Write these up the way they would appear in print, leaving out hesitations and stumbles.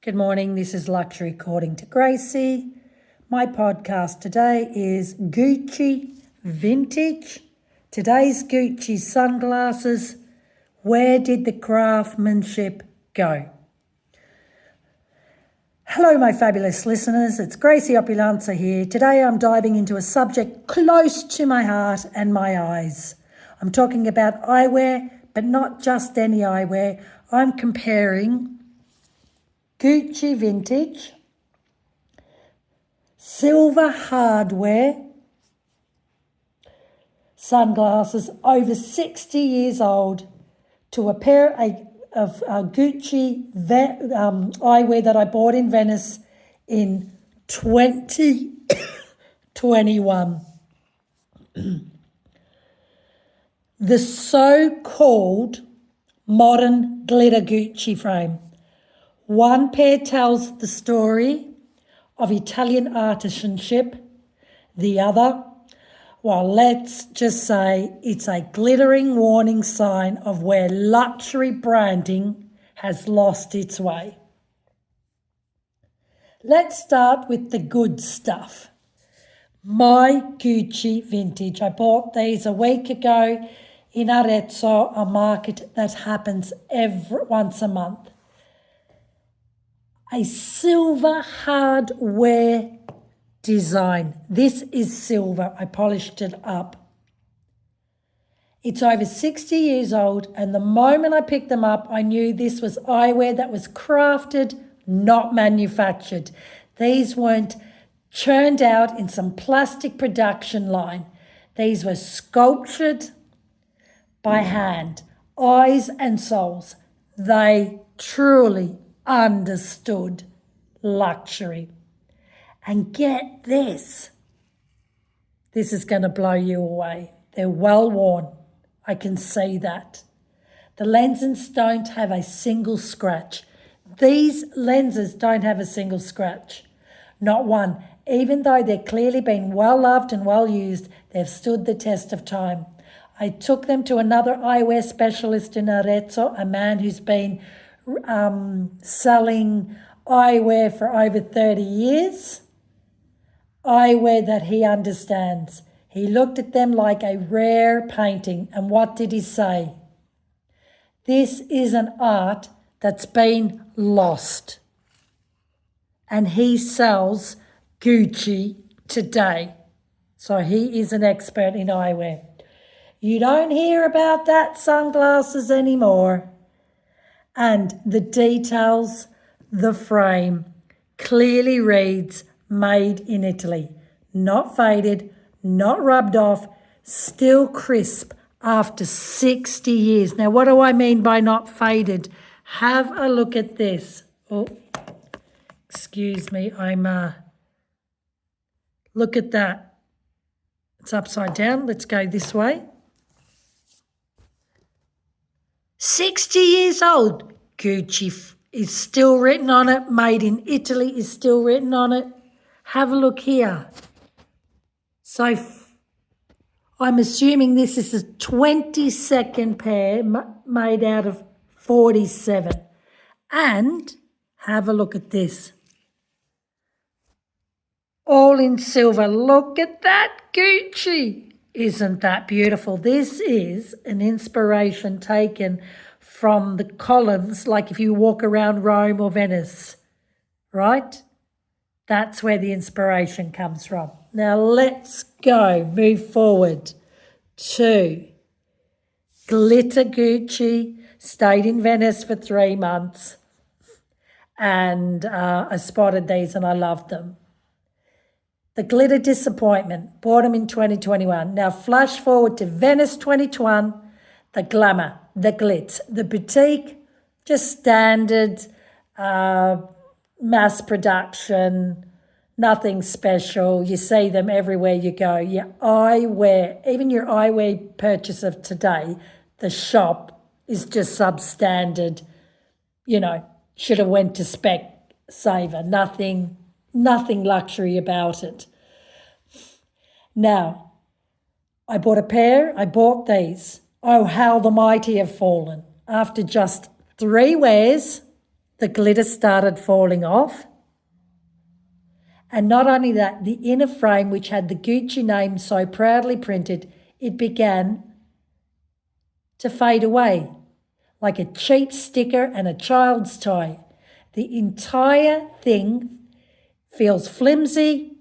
Good morning, this is Luxury According to Gracie. My podcast today is Gucci Vintage. Today's Gucci sunglasses. Where did the craftsmanship go? Hello, my fabulous listeners. It's Gracie Opulenza here. Today I'm diving into a subject close to my heart and my eyes. I'm talking about eyewear, but not just any eyewear. I'm comparing Gucci Vintage, silver hardware, sunglasses over 60 years old to a pair of Gucci eyewear that I bought in Venice in 2021. The so-called modern glitter Gucci frame. One pair tells the story of Italian artisanship. The other, well, let's just say it's a glittering warning sign of where luxury branding has lost its way. Let's start with the good stuff. My Gucci Vintage. I bought these a week ago in Arezzo, a market that happens once a month. A silver hardware design. This is silver. I polished it up. It's over 60 years old, and the moment I picked them up, I knew this was eyewear that was crafted, not manufactured. These weren't churned out in some plastic production line. These were sculptured by hand, eyes and souls. They truly understood luxury. And get this. This is going to blow you away. They're well worn. I can see that. The lenses don't have a single scratch. These lenses don't have a single scratch. Not one. Even though they're clearly been well loved and well used, they've stood the test of time. I took them to another eyewear specialist in Arezzo, a man who's been selling eyewear for over 30 years. Eyewear that he understands. He looked at them like a rare painting, and what did he say? This is an art that's been lost. And he sells Gucci today. So he is an expert in eyewear. You don't hear about that sunglasses anymore. And the details, the frame, clearly reads made in Italy. Not faded, not rubbed off, still crisp after 60 years. Now, what do I mean by not faded? Have a look at this. Oh, excuse me, look at that. It's upside down. Let's go this way. 60 years old. Gucci is still written on it. Made in Italy is still written on it. Have a look here. So I'm assuming this is a 22nd pair made out of 47. And have a look at this. All in silver. Look at that Gucci. Isn't that beautiful? This is an inspiration taken from the columns, like if you walk around Rome or Venice, right? That's where the inspiration comes from. Now let's move forward to glitter Gucci. Stayed in Venice for 3 months, and I spotted these and I loved them. The glitter disappointment, bought them in 2021. Now flash forward to Venice 2021, the glamour, the glitz, the boutique, just standard, mass production, nothing special. You see them everywhere you go. Your eyewear, even your eyewear purchase of today, the shop is just substandard. You know, should have went to Spec Saver. Nothing luxury about it. Now, I bought these. Oh, how the mighty have fallen. After just 3 wears, the glitter started falling off. And not only that, the inner frame, which had the Gucci name so proudly printed, it began to fade away like a cheap sticker and a child's toy. The entire thing feels flimsy,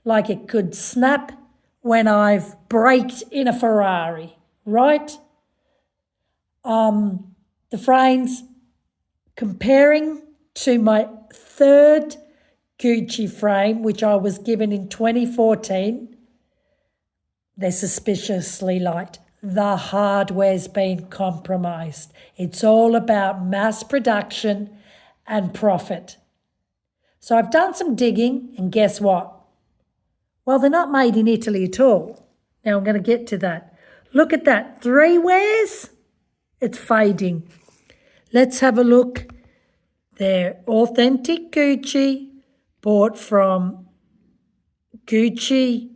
like it could snap when I've braked in a Ferrari, right? The frames, comparing to my third Gucci frame, which I was given in 2014, they're suspiciously light. The hardware's been compromised. It's all about mass production and profit. So I've done some digging, and guess what? Well, they're not made in Italy at all. Now I'm going to get to that. Look at that. 3 wears. It's fading. Let's have a look. They're authentic Gucci, bought from Gucci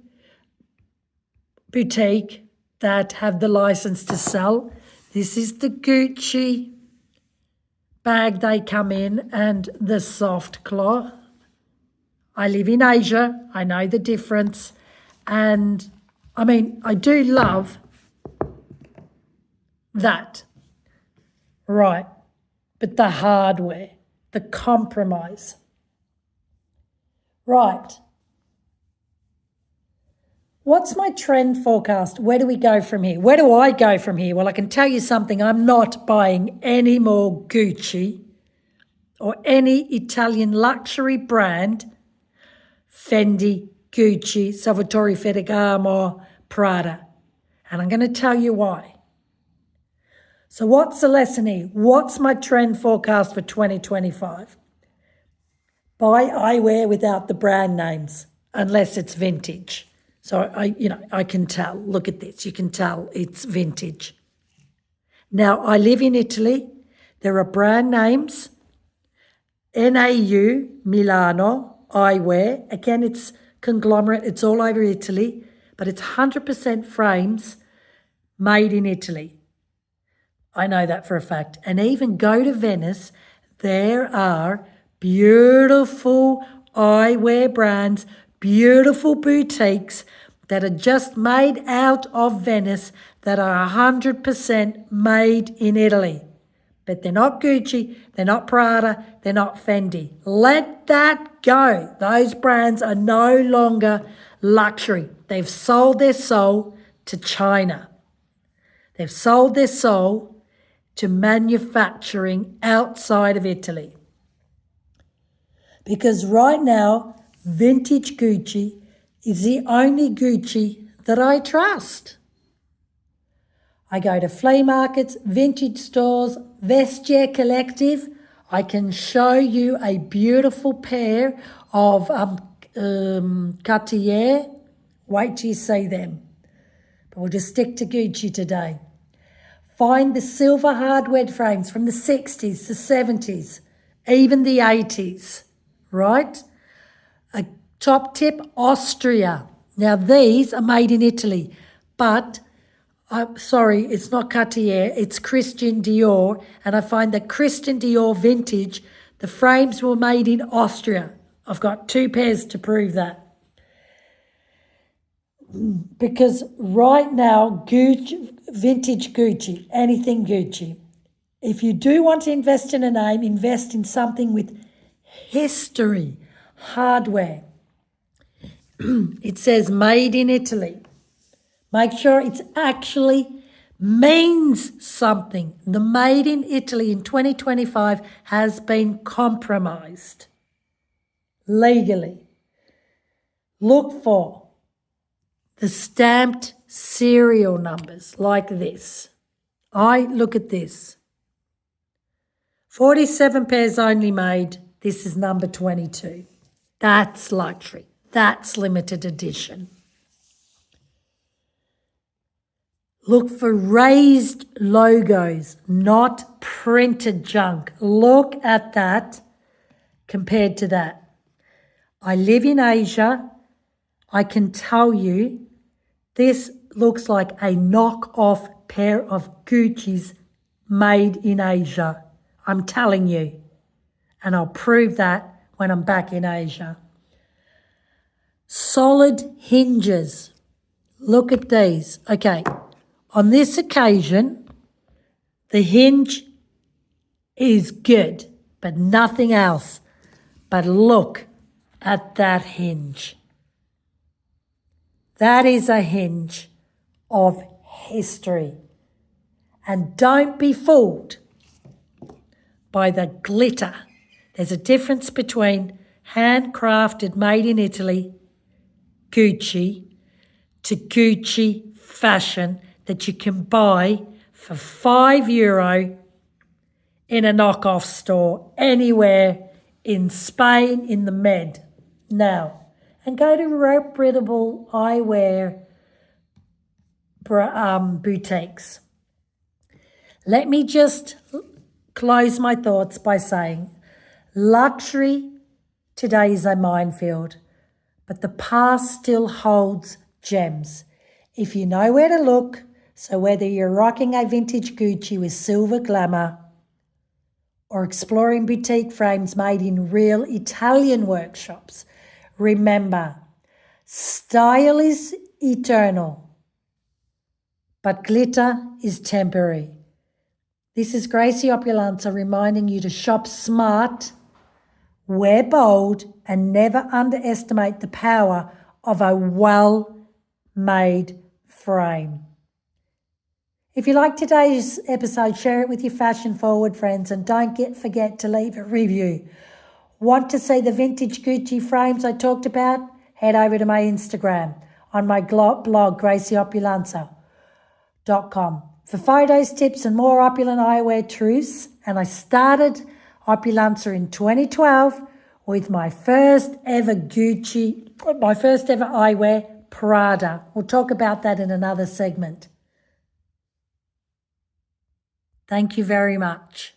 boutique that have the license to sell. This is the Gucci bag they come in, and the soft cloth. I live in Asia. I know the difference. And I mean, I do love that. Right. But the hardware, the compromise. Right. What's my trend forecast? Where do we go from here? Where do I go from here? Well, I can tell you something. I'm not buying any more Gucci or any Italian luxury brand, Fendi, Gucci, Salvatore Ferragamo, Prada. And I'm going to tell you why. So what's the lesson here? What's my trend forecast for 2025? Buy eyewear without the brand names, unless it's vintage. So I can tell. Look at this. You can tell it's vintage. Now, I live in Italy. There are brand names. NAU, Milano, eyewear. Again, it's conglomerate. It's all over Italy. But it's 100% frames made in Italy. I know that for a fact. And even go to Venice, there are beautiful eyewear brands, beautiful boutiques that are just made out of Venice that are 100% made in Italy. But they're not Gucci, they're not Prada, they're not Fendi. Let that go. Those brands are no longer luxury. They've sold their soul to China. They've sold their soul to manufacturing outside of Italy. Because right now, vintage Gucci is the only Gucci that I trust. I go to flea markets, vintage stores, Vestiaire Collective. I can show you a beautiful pair of Cartier. Wait till you see them. But we'll just stick to Gucci today. Find the silver hardware frames from the 60s, the 70s, even the 80s, right? A top tip, Austria. Now these are made in Italy, but I'm sorry, it's not Cartier, it's Christian Dior. And I find that Christian Dior vintage, the frames were made in Austria. I've got 2 pairs to prove that. Because right now, Gucci, vintage Gucci, anything Gucci. If you do want to invest in a name, invest in something with history, hardware. It says made in Italy. Make sure it actually means something. The made in Italy in 2025 has been compromised legally. Look for the stamped serial numbers like this. Look at this. 47 pairs only made. This is number 22. That's luxury. That's limited edition. Look for raised logos, not printed junk. Look at that compared to that. I live in Asia. I can tell you this looks like a knock-off pair of Gucci's made in Asia. I'm telling you. And I'll prove that when I'm back in Asia. Solid hinges. Look at these. Okay, on this occasion, the hinge is good, but nothing else. But look at that hinge. That is a hinge of history. And don't be fooled by the glitter. There's a difference between handcrafted, made in Italy, Gucci, to Gucci fashion that you can buy for €5 in a knockoff store anywhere in Spain, in the Med. Now, and go to reputable eyewear boutiques. Let me just close my thoughts by saying luxury today is a minefield, but the past still holds gems if you know where to look. So whether you're rocking a vintage Gucci with silver glamour or exploring boutique frames made in real Italian workshops, remember, style is eternal, but glitter is temporary. This is Gracie Opulenza reminding you to shop smart, wear bold, and never underestimate the power of a well-made frame. If you like today's episode, share it with your fashion-forward friends and don't forget to leave a review. Want to see the vintage Gucci frames I talked about? Head over to my Instagram on my blog, gracieopulenza.com. For photos, tips, and more opulent eyewear truths. And I started Opulenza in 2012 with my first ever eyewear, Prada. We'll talk about that in another segment. Thank you very much.